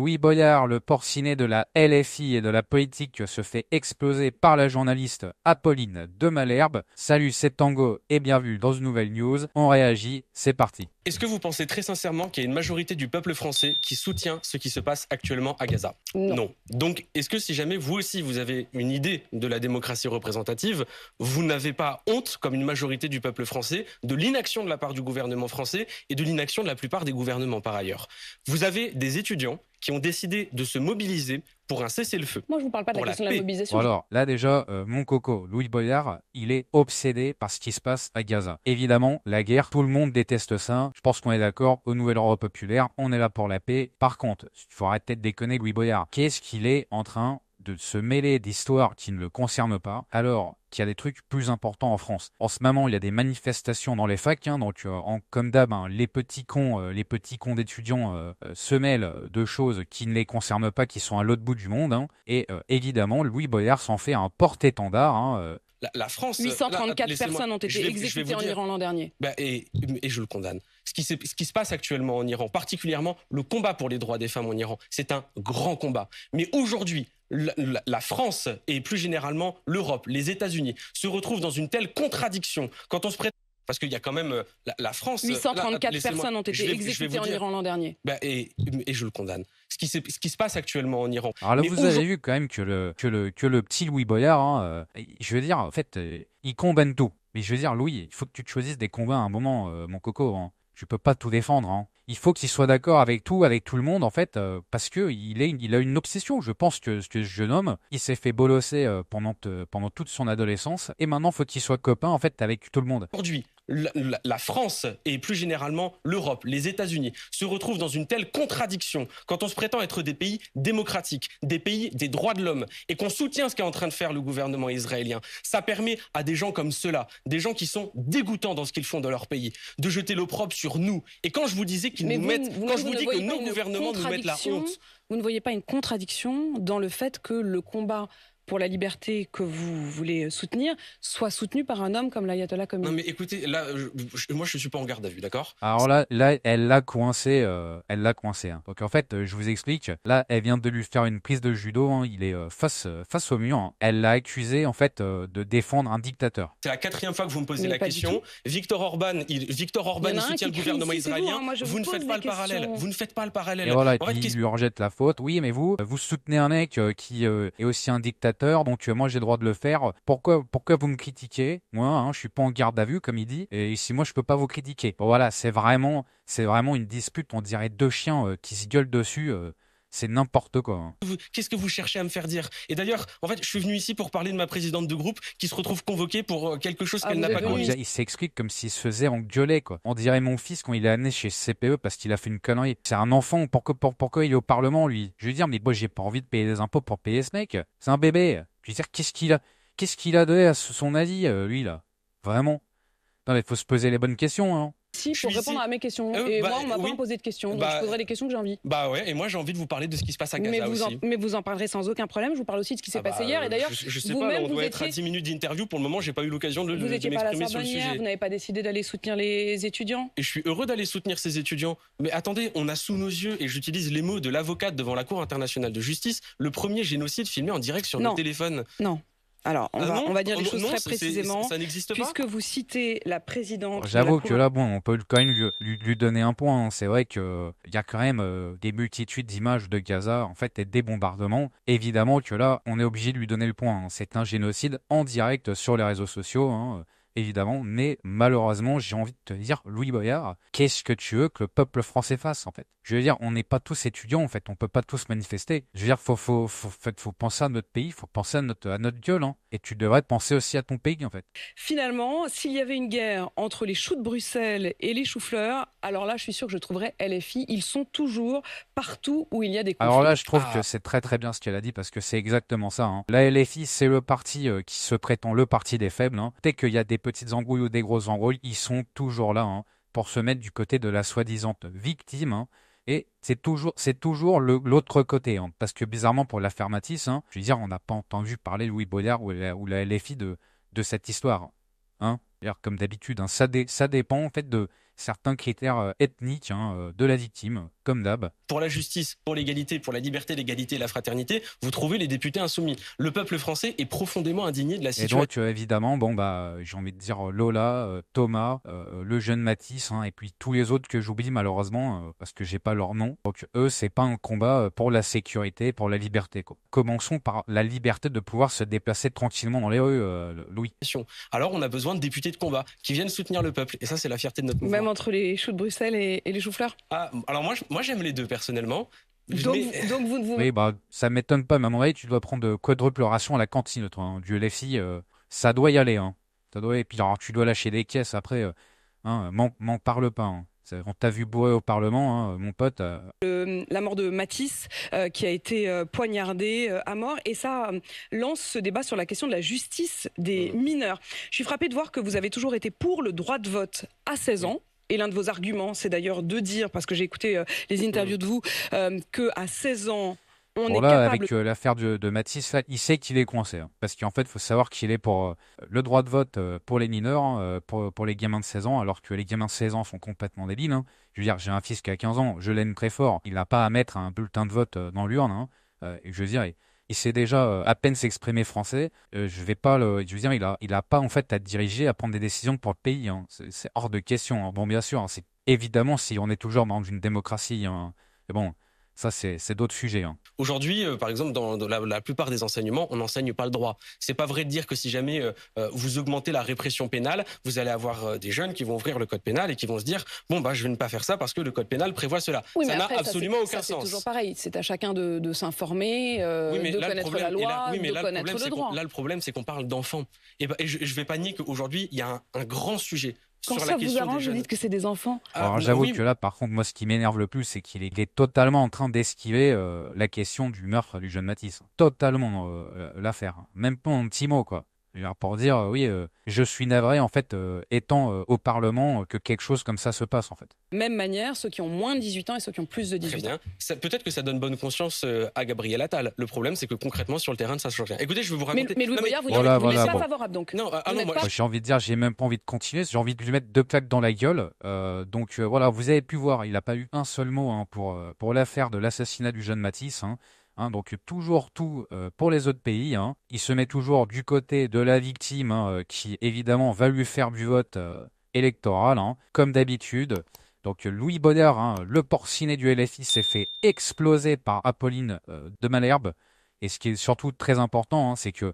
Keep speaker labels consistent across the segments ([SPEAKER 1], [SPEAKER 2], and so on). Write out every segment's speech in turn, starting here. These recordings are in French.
[SPEAKER 1] Louis Boyard, le porcinet de la LFI et de la politique, se fait exploser par la journaliste Apolline de Malherbe. Salut, c'est Tango et bienvenue dans une nouvelle news. On réagit, c'est parti.
[SPEAKER 2] Est-ce que vous pensez très sincèrement qu'il y a une majorité du peuple français qui soutient ce qui se passe actuellement à Gaza? Non. Donc, est-ce que si jamais vous aussi vous avez une idée de la démocratie représentative, vous n'avez pas honte, comme une majorité du peuple français, de l'inaction de la part du gouvernement français et de l'inaction de la plupart des gouvernements par ailleurs? Vous avez des étudiants qui ont décidé de se mobiliser pour un cessez-le-feu.
[SPEAKER 3] Moi, je ne vous parle pas de la question de la mobilisation.
[SPEAKER 1] Alors là déjà, mon coco, Louis Boyard, il est obsédé par ce qui se passe à Gaza. Évidemment, la guerre, tout le monde déteste ça. Je pense qu'on est d'accord, au Nouvel Ordre Populaire, on est là pour la paix. Par contre, il faut arrêter de déconner Louis Boyard. Qu'est-ce qu'il est en train de se mêler d'histoires qui ne le concernent pas, alors qu'il y a des trucs plus importants en France. En ce moment, il y a des manifestations dans les facs, donc comme d'hab, les petits cons d'étudiants se mêlent de choses qui ne les concernent pas, qui sont à l'autre bout du monde, et évidemment, Louis Boyard s'en fait un porte-étendard.
[SPEAKER 2] La France,
[SPEAKER 3] 834 personnes ont été exécutées en Iran l'an dernier.
[SPEAKER 2] Et je le condamne. Ce qui se passe actuellement en Iran, particulièrement le combat pour les droits des femmes en Iran, c'est un grand combat. Mais aujourd'hui, la France et plus généralement l'Europe, les États-Unis se retrouvent dans une telle contradiction quand on se prête. Parce qu'il y a quand même la France...
[SPEAKER 3] 834 personnes ont été exécutées en Iran l'an dernier.
[SPEAKER 2] Et je le condamne. Ce qui se passe actuellement en Iran.
[SPEAKER 1] Alors là, vous avez vu quand même que le petit Louis Boyard, je veux dire, en fait, il combat tout. Mais je veux dire, Louis, il faut que tu te choisisses des combats à un moment, mon coco. Tu peux pas tout défendre. Il faut qu'il soit d'accord avec tout le monde, en fait, parce que il a une obsession. Je pense que ce jeune homme, il s'est fait bolosser pendant toute son adolescence, et maintenant, faut qu'il soit copain, en fait, avec tout le monde.
[SPEAKER 2] Aujourd'hui, la France et plus généralement l'Europe, les États-Unis se retrouvent dans une telle contradiction quand on se prétend être des pays démocratiques, des pays des droits de l'homme et qu'on soutient ce qu'est en train de faire le gouvernement israélien. Ça permet à des gens comme ceux-là, des gens qui sont dégoûtants dans ce qu'ils font dans leur pays, de jeter l'opprobre sur nous. Et quand je vous disais qu'ils nous mettent, quand je vous dis que nos gouvernements nous mettent la honte.
[SPEAKER 3] Vous ne voyez pas une contradiction dans le fait que le combat pour la liberté que vous voulez soutenir, soit soutenu par un homme comme l'ayatollah Khomeini?
[SPEAKER 2] Non mais écoutez, là, moi je suis pas en garde à vue, d'accord?
[SPEAKER 1] Alors là, elle l'a coincé, Donc en fait, je vous explique. Là, elle vient de lui faire une prise de judo. Il est face au mur. Elle l'a accusé en fait de défendre un dictateur.
[SPEAKER 2] C'est la 4e fois que vous me posez la question. Viktor Orban, il soutient le gouvernement israélien. Vous ne faites pas le parallèle. Vous ne faites pas le parallèle.
[SPEAKER 1] Et voilà, il lui rejette la faute. Oui, mais vous soutenez un mec qui est aussi un dictateur. Donc moi j'ai le droit de le faire. Pourquoi vous me critiquez? Moi, je suis pas en garde à vue comme il dit. Et ici moi je peux pas vous critiquer. Bon, voilà, c'est vraiment une dispute. On dirait deux chiens qui se gueulent dessus. C'est n'importe quoi.
[SPEAKER 2] Qu'est-ce que vous cherchez à me faire dire? Et d'ailleurs, en fait, je suis venu ici pour parler de ma présidente de groupe qui se retrouve convoquée pour quelque chose qu'elle n'a pas commis.
[SPEAKER 1] Il s'explique comme s'il se faisait engueuler, quoi. On dirait mon fils quand il est amené chez CPE parce qu'il a fait une connerie. C'est un enfant. Pourquoi il est au Parlement, lui? Je veux dire, mais moi, j'ai pas envie de payer des impôts pour payer ce mec. C'est un bébé. Je veux dire, qu'est-ce qu'il a donné à son avis, lui, là? Vraiment? Non, mais faut se poser les bonnes questions,
[SPEAKER 3] pour répondre à mes questions. Et moi, on m'a pas posé de questions, donc je poserai les questions que j'ai envie.
[SPEAKER 2] Ouais, et moi j'ai envie de vous parler de ce qui se passe à Gaza aussi.
[SPEAKER 3] Mais vous en parlerez sans aucun problème, je vous parle aussi de ce qui s'est passé hier. Et d'ailleurs,
[SPEAKER 2] je sais pas, on doit être à 10 minutes d'interview. Pour le moment, j'ai pas eu l'occasion de m'exprimer sur le sujet.
[SPEAKER 3] Vous n'avez pas décidé d'aller soutenir les étudiants?
[SPEAKER 2] Et je suis heureux d'aller soutenir ces étudiants. Mais attendez, on a sous nos yeux, et j'utilise les mots de l'avocate devant la Cour internationale de justice, le premier génocide filmé en direct sur nos téléphones.
[SPEAKER 3] Non. Alors, on va dire les choses très précisément.
[SPEAKER 2] Ça n'existe pas.
[SPEAKER 3] Puisque vous citez la présidente.
[SPEAKER 1] J'avoue que là, on peut quand même lui donner un point. C'est vrai qu'il y a quand même des multitudes d'images de Gaza, en fait, et des bombardements. Évidemment que là, on est obligé de lui donner le point. C'est un génocide en direct sur les réseaux sociaux. Évidemment, mais malheureusement, j'ai envie de te dire, Louis Boyard, qu'est-ce que tu veux que le peuple français fasse, en fait? Je veux dire, on n'est pas tous étudiants, en fait, on peut pas tous manifester. Je veux dire, faut penser à notre pays, faut penser à notre gueule, et tu devrais penser aussi à ton pays, en fait.
[SPEAKER 3] Finalement, s'il y avait une guerre entre les choux de Bruxelles et les choux-fleurs, alors là, je suis sûr que je trouverais LFI. Ils sont toujours partout où il y a des conflits.
[SPEAKER 1] Alors là, je trouve que c'est très très bien ce qu'elle a dit, parce que c'est exactement ça. La LFI, c'est le parti qui se prétend le parti des faibles. Dès qu'il y a des petites embrouilles ou des grosses embrouilles, ils sont toujours là pour se mettre du côté de la soi-disant victime. Et c'est toujours l'autre côté. Parce que bizarrement, pour l'affaire Matisse, je veux dire, on n'a pas entendu parler Louis Boyard ou la LFI de cette histoire. Comme d'habitude, ça dépend en fait de certains critères ethniques de la victime. comme d'hab.
[SPEAKER 2] Pour la justice, pour l'égalité, pour la liberté, l'égalité et la fraternité, vous trouvez les députés insoumis. Le peuple français est profondément indigné de la
[SPEAKER 1] Et
[SPEAKER 2] situation.
[SPEAKER 1] donc, évidemment, bon, j'ai envie de dire Lola, Thomas, le jeune Matisse, hein, et puis tous les autres que j'oublie malheureusement, parce que j'ai pas leur nom. Donc, eux, c'est pas un combat pour la sécurité, pour la liberté, quoi. Commençons par la liberté de pouvoir se déplacer tranquillement dans les rues, Louis.
[SPEAKER 2] Alors, on a besoin de députés de combat qui viennent soutenir le peuple. Et ça, c'est la fierté de notre mouvement.
[SPEAKER 3] Même entre les choux de Bruxelles et les choux-fleurs?
[SPEAKER 2] Ah, alors moi, j'aime les deux personnellement.
[SPEAKER 3] Donc vous ne vous...
[SPEAKER 1] Oui, ça m'étonne pas, mais à mon avis, tu dois prendre de quadruple ration à la cantine, toi, hein. Du LFI, ça doit y aller, hein. Ça doit, et puis alors, tu dois lâcher des caisses après, hein, m'en parle pas, hein. On t'a vu bourrer au Parlement, hein, mon pote.
[SPEAKER 3] La mort de Matisse qui a été poignardé à mort, et ça lance ce débat sur la question de la justice des mineurs. Je suis frappée de voir que vous avez toujours été pour le droit de vote à 16 ans. Et l'un de vos arguments, c'est d'ailleurs de dire, parce que j'ai écouté les interviews de vous, qu'à 16 ans, on est
[SPEAKER 1] Là,
[SPEAKER 3] capable...
[SPEAKER 1] avec l'affaire de Matisse, là, il sait qu'il est coincé, hein, parce qu'en fait, il faut savoir qu'il est pour le droit de vote pour les mineurs, hein, pour les gamins de 16 ans, alors que les gamins de 16 ans sont complètement débiles, hein. Je veux dire, j'ai un fils qui a 15 ans, je l'aime très fort, il n'a pas à mettre un bulletin de vote dans l'urne, hein, et je veux dire, il sait déjà à peine s'exprimer français. Je vais pas je veux dire, il a pas en fait à diriger, à prendre des décisions pour le pays, hein. C'est hors de question, hein. Bon, bien sûr, hein, c'est évidemment si on est toujours dans une démocratie, hein, mais bon. Ça, c'est d'autres sujets, hein.
[SPEAKER 2] Aujourd'hui, par exemple, dans la plupart des enseignements, on n'enseigne pas le droit. C'est pas vrai de dire que si jamais vous augmentez la répression pénale, vous allez avoir des jeunes qui vont ouvrir le code pénal et qui vont se dire bon je vais ne pas faire ça parce que le code pénal prévoit cela.
[SPEAKER 3] Oui,
[SPEAKER 2] ça n'a
[SPEAKER 3] après,
[SPEAKER 2] absolument aucun sens.
[SPEAKER 3] C'est toujours pareil. C'est à chacun de s'informer, de connaître la loi, de connaître le droit.
[SPEAKER 2] Là, le problème, c'est qu'on parle d'enfants. Et je vais pas nier qu'aujourd'hui, il y a un grand sujet.
[SPEAKER 3] Quand ça vous arrange, vous dites que c'est des enfants.
[SPEAKER 1] Alors j'avoue que là, par contre, moi, ce qui m'énerve le plus, c'est qu'il est totalement en train d'esquiver la question du meurtre du jeune Matisse. Totalement l'affaire. Même pas un petit mot, quoi. Pour dire, oui, je suis navré, en fait, étant au Parlement, que quelque chose comme ça se passe, en fait.
[SPEAKER 3] Même manière, ceux qui ont moins de 18 ans et ceux qui ont plus de 18 ans.
[SPEAKER 2] Peut-être que ça donne bonne conscience à Gabriel Attal. Le problème, c'est que concrètement, sur le terrain, ça ne change rien. Écoutez, je vais vous raconter...
[SPEAKER 3] Mais Louis Boyard, vous n'êtes pas favorable, donc.
[SPEAKER 2] Non,
[SPEAKER 1] moi, j'ai envie de dire, j'ai même pas envie de continuer. J'ai envie de lui mettre 2 claques dans la gueule. Donc voilà, vous avez pu voir, il n'a pas eu un seul mot, hein, pour l'affaire de l'assassinat du jeune Matisse, hein. Donc toujours tout pour les autres pays, hein. Il se met toujours du côté de la victime, hein, qui évidemment va lui faire du vote électoral, hein, comme d'habitude. Donc Louis Boyard, hein, le porcinet du LFI, s'est fait exploser par Apolline de Malherbe. Et ce qui est surtout très important, hein, c'est que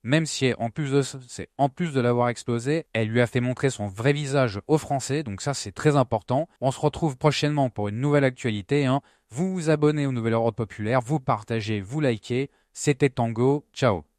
[SPEAKER 1] même si en plus de l'avoir explosé, elle lui a fait montrer son vrai visage aux Français. Donc ça, c'est très important. On se retrouve prochainement pour une nouvelle actualité, hein. Vous vous abonnez au Nouvel Ordre Populaire, vous partagez, vous likez. C'était Tango. Ciao.